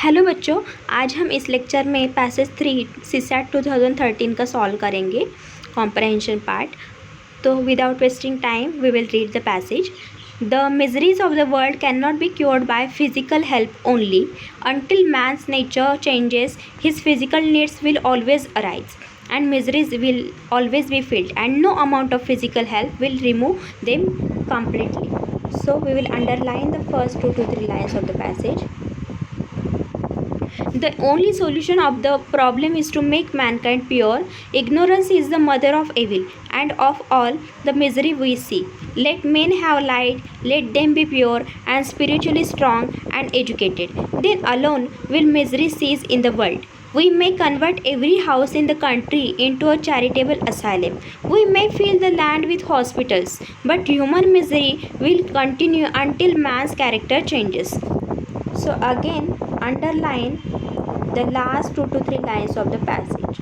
Hello बच्चों, आज हम इस लेक्चर में पैसेज 3 सीसैट 2013 का सॉल्व करेंगे कॉम्प्रहेंशन पार्ट। तो without wasting time we will read the passage. The miseries of the world can not be cured by physical help only until man's nature changes. His physical needs will always arise and miseries will always be felt, and no amount of physical help will remove them completely. So we will underline the first 2 to 3 lines of the passage. The only solution of the problem is to make mankind pure. Ignorance is the mother of evil, and of all the misery we see. Let men have light, let them be pure and spiritually strong and educated. Then alone will misery cease in the world. We may convert every house in the country into a charitable asylum. We may fill the land with hospitals, but human misery will continue until man's character changes. So again, underline the last 2 to 3 lines of the passage.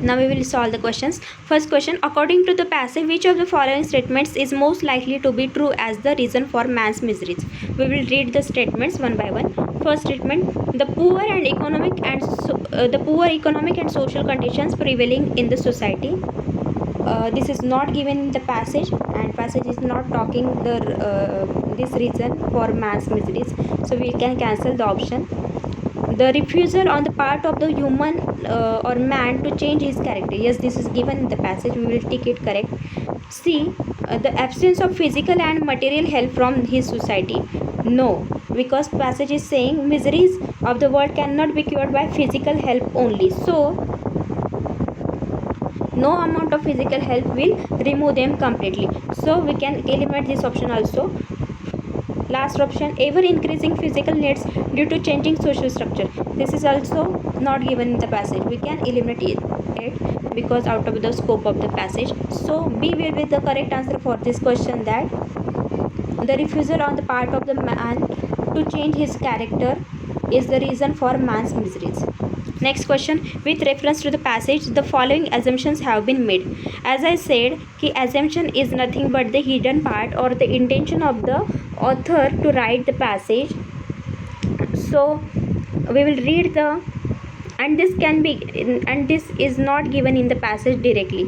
Now we will solve the questions. First question: according to the passage, which of the following statements is most likely to be true as the reason for man's miseries? We will read the statements one by one. First statement: the poor economic and social conditions prevailing in the society. This is not given in the passage, and passage is not talking this reason for man's miseries, so we can cancel the option. The refusal on the part of the human or man to change his character. Yes, this is given in the passage, we will take it correct. C, the absence of physical and material help from his society. No, because passage is saying miseries of the world cannot be cured by physical help only, so no amount of physical help will remove them completely, so we can eliminate this option also. Last option, ever increasing physical needs due to changing social structure. This is also not given in the passage, we can eliminate it because out of the scope of the passage. So B will be the correct answer for this question, that the refusal on the part of the man to change his character is the reason for man's miseries. Next question, with reference to the passage, the following assumptions have been made. As I said, कि assumption is nothing but the hidden part or the intention of the author to write the passage. So we will read the, and this is not given in the passage directly.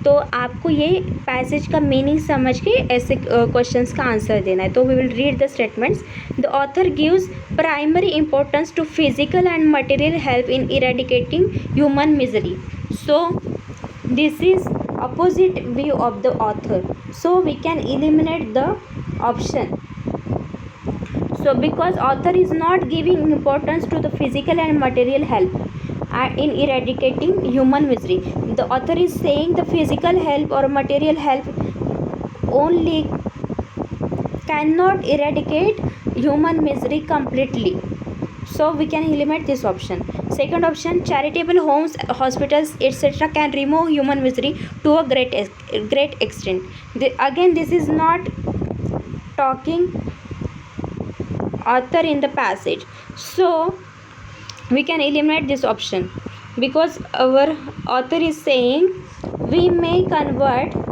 तो आपको ये passage का meaning समझ के ऐसे questions का answer देना है. तो we will read the statements. The author gives primary importance to physical and material help in eradicating human misery. So this is opposite view of the author, so we can eliminate the option. So because author is not giving importance to the physical and material help in eradicating human misery, the author is saying the physical help or material help only cannot eradicate human misery completely, so we can eliminate this option. Second option, charitable homes, hospitals, etc. can remove human misery to a great extent. Again, this is not talking author in the passage, so we can eliminate this option because our author is saying we may convert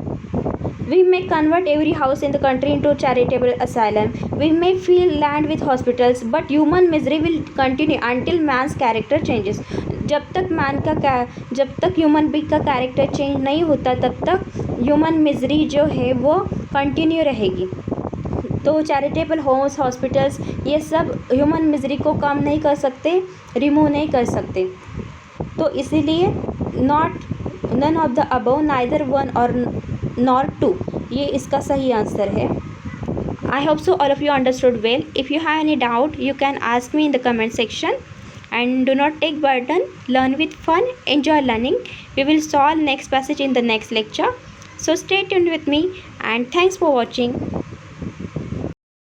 every house in the country into charitable asylum. We may fill land with hospitals, but human misery will continue until man's character changes. जब तक human being का character change नहीं होता, तब तक human misery जो है वो कंटिन्यू रहेगी. तो चैरिटेबल होम्स, हॉस्पिटल्स, ये सब ह्यूमन मिजरी को कम नहीं कर सकते, रिमूव नहीं कर सकते. तो इसीलिए none of the above, neither one और नॉर टू, ये इसका सही आंसर है. I hope so all of you understood well. If you have any doubt you can ask me in the comment section, and do not take burden. Learn with fun, enjoy learning. We will solve next passage in the next lecture, so stay tuned with me and thanks for watching.